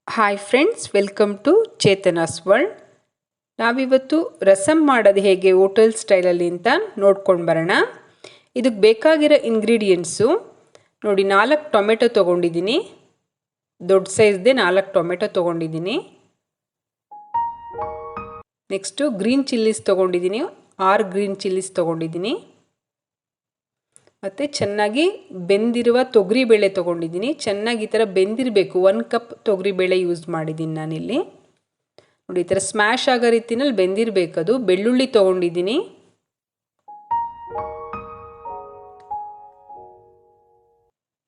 Hi friends, welcome to Chetana's world. ನಾವಿವತ್ತು ರಸಮ್ ಮಾಡೋದು ಹೇಗೆ ಹೋಟೆಲ್ ಸ್ಟೈಲಲ್ಲಿ ಅಂತ ನೋಡ್ಕೊಂಡು ಬರೋಣ. ಇದಕ್ಕೆ ಬೇಕಾಗಿರೋ ಇಂಗ್ರೀಡಿಯೆಂಟ್ಸು ನೋಡಿ, 4 ಟೊಮೆಟೊ ತೊಗೊಂಡಿದ್ದೀನಿ. ದೊಡ್ಡ ಸೈಜ್ದೆ 4 ಟೊಮೆಟೊ ತೊಗೊಂಡಿದ್ದೀನಿ. ನೆಕ್ಸ್ಟು ಗ್ರೀನ್ ಚಿಲ್ಲೀಸ್ ತೊಗೊಂಡಿದ್ದೀನಿ, 6 ಗ್ರೀನ್ ಚಿಲ್ಲೀಸ್ ತೊಗೊಂಡಿದ್ದೀನಿ. ಮತ್ತು ಚೆನ್ನಾಗಿ ಬೆಂದಿರುವ ತೊಗರಿಬೇಳೆ ತೊಗೊಂಡಿದ್ದೀನಿ. ಚೆನ್ನಾಗಿ ಈ ಥರ ಬೆಂದಿರಬೇಕು. 1 ಕಪ್ ತೊಗರಿಬೇಳೆ ಯೂಸ್ ಮಾಡಿದ್ದೀನಿ ನಾನಿಲ್ಲಿ. ನೋಡಿ, ಈ ಥರ ಸ್ಮ್ಯಾಶ್ ಆಗೋ ರೀತಿನಲ್ಲಿ ಬೆಂದಿರಬೇಕದು. ಬೆಳ್ಳುಳ್ಳಿ ತೊಗೊಂಡಿದ್ದೀನಿ.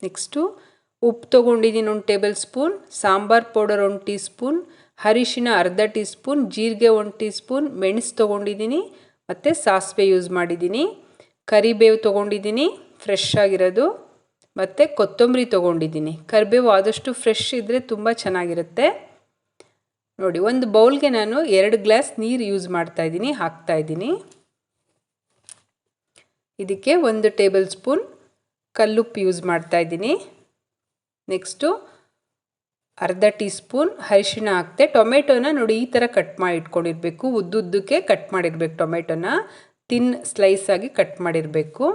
ನೆಕ್ಸ್ಟು ಉಪ್ಪು ತೊಗೊಂಡಿದ್ದೀನಿ 1 table spoon, sambar powder 1 tea spoon, ಅರಿಶಿನ ಅರ್ಧ ಟೀ ಸ್ಪೂನ್, ಜೀರಿಗೆ 1 ಟೀ ಸ್ಪೂನ್, ಮೆಣಸು ತೊಗೊಂಡಿದ್ದೀನಿ ಮತ್ತು ಸಾಸಿವೆ ಯೂಸ್ ಮಾಡಿದ್ದೀನಿ. ಕರಿಬೇವು ತೊಗೊಂಡಿದ್ದೀನಿ ಫ್ರೆಶ್ ಆಗಿರೋದು, ಮತ್ತು ಕೊತ್ತಂಬರಿ ತೊಗೊಂಡಿದ್ದೀನಿ. ಕರಿಬೇವು ಆದಷ್ಟು ಫ್ರೆಶ್ ಇದ್ದರೆ ತುಂಬ ಚೆನ್ನಾಗಿರುತ್ತೆ. ನೋಡಿ, ಒಂದು ಬೌಲ್ಗೆ ನಾನು 2 ಗ್ಲಾಸ್ ನೀರು ಯೂಸ್ ಮಾಡ್ತಾಯಿದ್ದೀನಿ, ಹಾಕ್ತಾಯಿದ್ದೀನಿ. ಇದಕ್ಕೆ 1 ಟೇಬಲ್ ಸ್ಪೂನ್ ಕಲ್ಲುಪ್ಪು ಯೂಸ್ ಮಾಡ್ತಾಯಿದ್ದೀನಿ. ನೆಕ್ಸ್ಟು ಅರ್ಧ ಟೀ ಸ್ಪೂನ್ ಅರಿಶಿಣ ಹಾಕ್ತೆ. ಟೊಮೆಟೊನ ನೋಡಿ ಈ ಥರ ಕಟ್ ಮಾಡಿ ಇಟ್ಕೊಂಡಿರಬೇಕು. ಉದ್ದುದ್ದಕ್ಕೆ ಕಟ್ ಮಾಡಿರ್ಬೇಕು. ಟೊಮೆಟೊನ ತಿನ್ ಸ್ಲೈಸ್ ಆಗಿ ಕಟ್ ಮಾಡಿರಬೇಕು.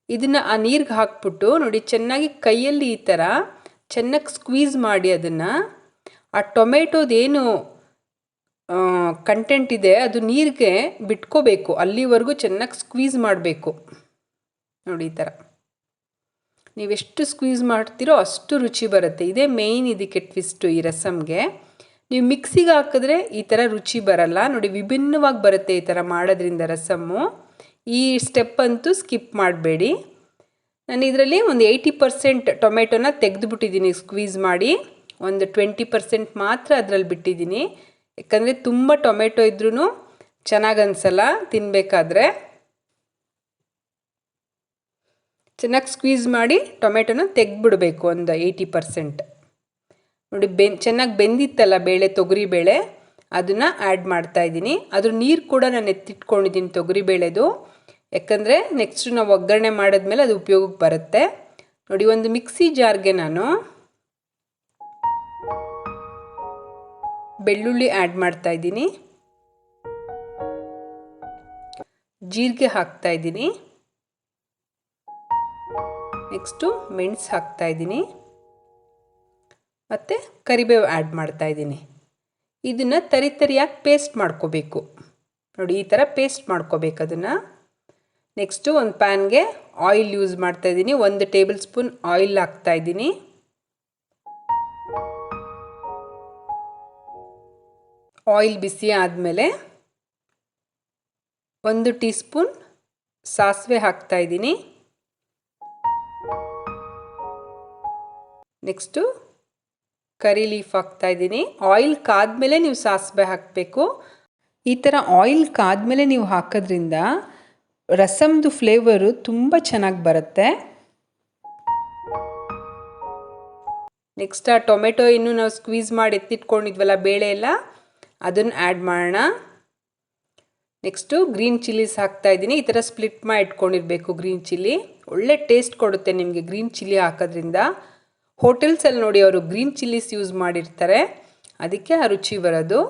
ಇದನ್ನು ಆ ನೀರಿಗೆ ಹಾಕ್ಬಿಟ್ಟು ನೋಡಿ, ಚೆನ್ನಾಗಿ ಕೈಯಲ್ಲಿ ಈ ಥರ ಚೆನ್ನಾಗಿ ಸ್ಕ್ವೀಸ್ ಮಾಡಿ ಅದನ್ನು, ಆ ಟೊಮೆಟೊದೇನು ಕಂಟೆಂಟ್ ಇದೆ ಅದು ನೀರಿಗೆ ಬಿಟ್ಕೋಬೇಕು. ಅಲ್ಲಿವರೆಗೂ ಚೆನ್ನಾಗಿ ಸ್ಕ್ವೀಸ್ ಮಾಡಬೇಕು. ನೋಡಿ, ಈ ಥರ ನೀವೆಷ್ಟು ಸ್ಕ್ವೀಸ್ ಮಾಡ್ತೀರೋ ಅಷ್ಟು ರುಚಿ ಬರುತ್ತೆ. ಇದೇ ಮೇಯ್ನ್ ಇದಕ್ಕೆ ಟ್ವಿಸ್ಟು ಈ ರಸಮ್ಗೆ. ನೀವು ಮಿಕ್ಸಿಗೆ ಹಾಕಿದ್ರೆ ಈ ಥರ ರುಚಿ ಬರಲ್ಲ. ನೋಡಿ, ವಿಭಿನ್ನವಾಗಿ ಬರುತ್ತೆ ಈ ಥರ ಮಾಡೋದ್ರಿಂದ ರಸಮ್ಮು. ಈ ಸ್ಟೆಪ್ ಅಂತೂ ಸ್ಕಿಪ್ ಮಾಡಬೇಡಿ. ನಾನು ಇದರಲ್ಲಿ ಒಂದು 80% ಟೊಮೆಟೊನ ತೆಗೆದುಬಿಟ್ಟಿದ್ದೀನಿ ಸ್ಕ್ವೀಸ್ ಮಾಡಿ. ಒಂದು 20% ಮಾತ್ರ ಅದರಲ್ಲಿ ಬಿಟ್ಟಿದ್ದೀನಿ. ಯಾಕಂದರೆ ತುಂಬ ಟೊಮೆಟೊ ಇದ್ರೂ ಚೆನ್ನಾಗಿ ಅನಿಸಲ್ಲ ತಿನ್ನಬೇಕಾದ್ರೆ. ಚೆನ್ನಾಗಿ ಸ್ಕ್ವೀಸ್ ಮಾಡಿ ಟೊಮೆಟೊನ ತೆಗೆದುಬಿಡಬೇಕು ಒಂದು 80%. ನೋಡಿ, ಚೆನ್ನಾಗಿ ಬೆಂದಿತ್ತಲ್ಲ ಬೇಳೆ, ತೊಗರಿ ಬೇಳೆ, ಅದನ್ನು ಆ್ಯಡ್ ಮಾಡ್ತಾಯಿದ್ದೀನಿ. ಅದ್ರ ನೀರು ಕೂಡ ನಾನು ಎತ್ತಿಟ್ಕೊಂಡಿದ್ದೀನಿ ತೊಗರಿಬೇಳೆದು. ಯಾಕಂದರೆ ನೆಕ್ಸ್ಟ್ ನಾವು ಒಗ್ಗರಣೆ ಮಾಡಿದ್ಮೇಲೆ ಅದು ಉಪಯೋಗಕ್ಕೆ ಬರುತ್ತೆ. ನೋಡಿ, ಒಂದು ಮಿಕ್ಸಿ ಜಾರ್ಗೆ ನಾನು ಬೆಳ್ಳುಳ್ಳಿ ಆ್ಯಡ್ ಮಾಡ್ತಾಯಿದ್ದೀನಿ, ಜೀರಿಗೆ ಹಾಕ್ತಾಯಿದ್ದೀನಿ, ನೆಕ್ಸ್ಟು ಮೆಣಸು ಹಾಕ್ತಾಯಿದ್ದೀನಿ ಮತ್ತು ಕರಿಬೇವು ಆ್ಯಡ್ ಮಾಡ್ತಾಯಿದ್ದೀನಿ. ಇದನ್ನು ತರಿಯಾಗಿ ಪೇಸ್ಟ್ ಮಾಡ್ಕೋಬೇಕು. ನೋಡಿ, ಈ ಥರ ಪೇಸ್ಟ್ ಮಾಡ್ಕೋಬೇಕು ಅದನ್ನು. ನೆಕ್ಸ್ಟು ಒಂದು ಪ್ಯಾನ್ಗೆ ಆಯಿಲ್ ಯೂಸ್ ಮಾಡ್ತಾಯಿದ್ದೀನಿ. 1 ಟೇಬಲ್ ಸ್ಪೂನ್ ಆಯಿಲ್ ಹಾಕ್ತಾಯಿದ್ದೀನಿ. ಆಯಿಲ್ ಬಿಸಿ ಆದಮೇಲೆ 1 ಟೀ ಸ್ಪೂನ್ ಸಾಸಿವೆ ಹಾಕ್ತಾಯಿದ್ದೀನಿ. ನೆಕ್ಸ್ಟು ಕರಿ ಲೀಫ್ ಹಾಕ್ತಾಯಿದ್ದೀನಿ. ಆಯಿಲ್ ಕಾದ್ಮೇಲೆ ನೀವು ಸಾಸಿವೆ ಹಾಕಬೇಕು. ಈ ಥರ ಆಯಿಲ್ ಕಾದ್ಮೇಲೆ ನೀವು ಹಾಕೋದ್ರಿಂದ ರಸಮ್ದು ಫ್ಲೇವರು ತುಂಬ ಚೆನ್ನಾಗಿ ಬರುತ್ತೆ. ನೆಕ್ಸ್ಟ್ ಆ ಟೊಮೆಟೊ ಇನ್ನೂ ನಾವು ಸ್ಕ್ವೀಸ್ ಮಾಡಿ ಎತ್ತಿಟ್ಕೊಂಡಿದ್ವಲ್ಲ ಬೇಳೆ ಎಲ್ಲ, ಅದನ್ನು ಆ್ಯಡ್ ಮಾಡೋಣ. ನೆಕ್ಸ್ಟು ಗ್ರೀನ್ ಚಿಲ್ಲೀಸ್ ಹಾಕ್ತಾಯಿದ್ದೀನಿ. ಈ ಥರ ಸ್ಪ್ಲಿಟ್ ಮಾಡಿ ಇಟ್ಕೊಂಡಿರಬೇಕು. ಗ್ರೀನ್ ಚಿಲ್ಲಿ ಒಳ್ಳೆ ಟೇಸ್ಟ್ ಕೊಡುತ್ತೆ ನಿಮಗೆ ಗ್ರೀನ್ ಚಿಲ್ಲಿ ಹಾಕೋದ್ರಿಂದ. ಹೋಟೆಲ್ಸಲ್ಲಿ ನೋಡಿ, ಅವರು ಗ್ರೀನ್ ಚಿಲ್ಲೀಸ್ ಯೂಸ್ ಮಾಡಿರ್ತಾರೆ, ಅದಕ್ಕೆ ಆ ರುಚಿ ಬರೋದು.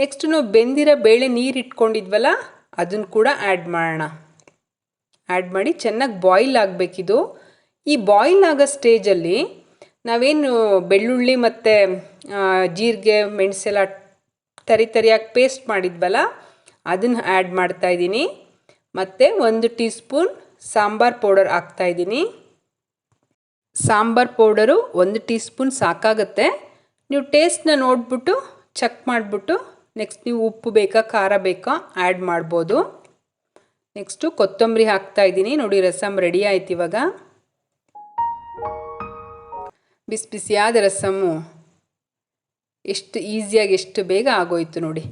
ನೆಕ್ಸ್ಟು ನಾವು ಬೆಂದಿರೋ ಬೇಳೆ ನೀರು ಇಟ್ಕೊಂಡಿದ್ವಲ್ಲ, ಅದನ್ನು ಕೂಡ ಆ್ಯಡ್ ಮಾಡೋಣ. ಆ್ಯಡ್ ಮಾಡಿ ಚೆನ್ನಾಗಿ ಬಾಯ್ಲ್ ಆಗಬೇಕಿದು. ಈ ಬಾಯ್ಲ್ ಆಗೋ ಸ್ಟೇಜಲ್ಲಿ ನಾವೇನು ಬೆಳ್ಳುಳ್ಳಿ ಮತ್ತು ಜೀರಿಗೆ ಮೆಣಸೆಲ್ಲ ತರಿಯಾಗಿ ಪೇಸ್ಟ್ ಮಾಡಿದ್ವಲ್ಲ, ಅದನ್ನು ಆ್ಯಡ್ ಮಾಡ್ತಾಯಿದ್ದೀನಿ. ಮತ್ತು 1 ಟೀ ಸ್ಪೂನ್ ಸಾಂಬಾರ್ ಪೌಡರ್ ಹಾಕ್ತಾಯಿದ್ದೀನಿ. ಸಾಂಬಾರ್ ಪೌಡರು 1 ಟೀ ಸ್ಪೂನ್ ಸಾಕಾಗುತ್ತೆ. ನೀವು ಟೇಸ್ಟ್ನ ನೋಡಿಬಿಟ್ಟು ಚೆಕ್ ಮಾಡಿಬಿಟ್ಟು ನೆಕ್ಸ್ಟ್ ನೀವು ಉಪ್ಪು ಬೇಕಾ ಖಾರ ಬೇಕಾ ಆ್ಯಡ್ ಮಾಡ್ಬೋದು. ನೆಕ್ಸ್ಟು ಕೊತ್ತಂಬರಿ ಹಾಕ್ತಾಯಿದ್ದೀನಿ. ನೋಡಿ, ರಸಮ್ ರೆಡಿ ಆಯ್ತು. ಇವಾಗ ಬಿಸಿ ಬಿಸಿಯಾದ ರಸಮ್ಮು ಎಷ್ಟು ಈಸಿಯಾಗಿ ಎಷ್ಟು ಬೇಗ ಆಗೋಯ್ತು ನೋಡಿ.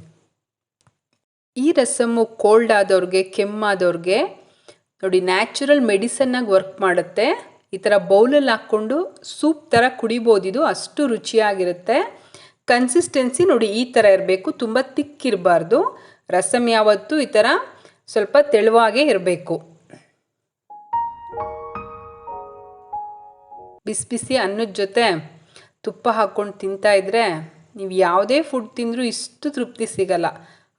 ಈ ರಸಮ್ಮು ಕೋಲ್ಡ್ ಆದವ್ರಿಗೆ, ಕೆಮ್ಮಾದವ್ರಿಗೆ ನೋಡಿ ನ್ಯಾಚುರಲ್ ಮೆಡಿಸನ್ನಾಗಿ ವರ್ಕ್ ಮಾಡುತ್ತೆ. ಈ ಥರ ಬೌಲಲ್ಲಿ ಹಾಕ್ಕೊಂಡು ಸೂಪ್ ಥರ ಕುಡಿಬೋದು. ಅಷ್ಟು ರುಚಿಯಾಗಿರುತ್ತೆ. ಕನ್ಸಿಸ್ಟೆನ್ಸಿ ನೋಡಿ ಈ ಥರ ಇರಬೇಕು, ತುಂಬ ತಿಕ್ಕಿರಬಾರ್ದು. ರಸಮ್ ಯಾವತ್ತೂ ಈ ಥರ ಸ್ವಲ್ಪ ತೆಳುವಾಗೇ ಇರಬೇಕು. ಬಿಸಿ ಬಿಸಿ ಅನ್ನದ ಜೊತೆ ತುಪ್ಪ ಹಾಕ್ಕೊಂಡು ತಿಂತಾಯಿದ್ರೆ ನೀವು ಯಾವುದೇ ಫುಡ್ ತಿಂದರೂ ಇಷ್ಟು ತೃಪ್ತಿ ಸಿಗಲ್ಲ.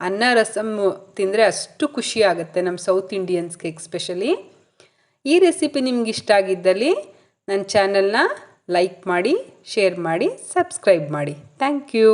ಅನ್ನ ರಸಮ್ ತಿಂದರೆ ಅಷ್ಟು ಖುಷಿ ಆಗುತ್ತೆ ನಮ್ಮ ಸೌತ್ ಇಂಡಿಯನ್ಸ್ಗೆ ಎಕ್ಸ್ಪೆಷಲಿ. ಈ ರೆಸಿಪಿ ನಿಮ್ಗೆ ಇಷ್ಟ ಆಗಿದ್ದಲ್ಲಿ ನನ್ನ ಚಾನಲ್ನ ಲೈಕ್ ಮಾಡಿ, ಶೇರ್ ಮಾಡಿ, ಸಬ್ಸ್ಕ್ರೈಬ್ ಮಾಡಿ. Thank you.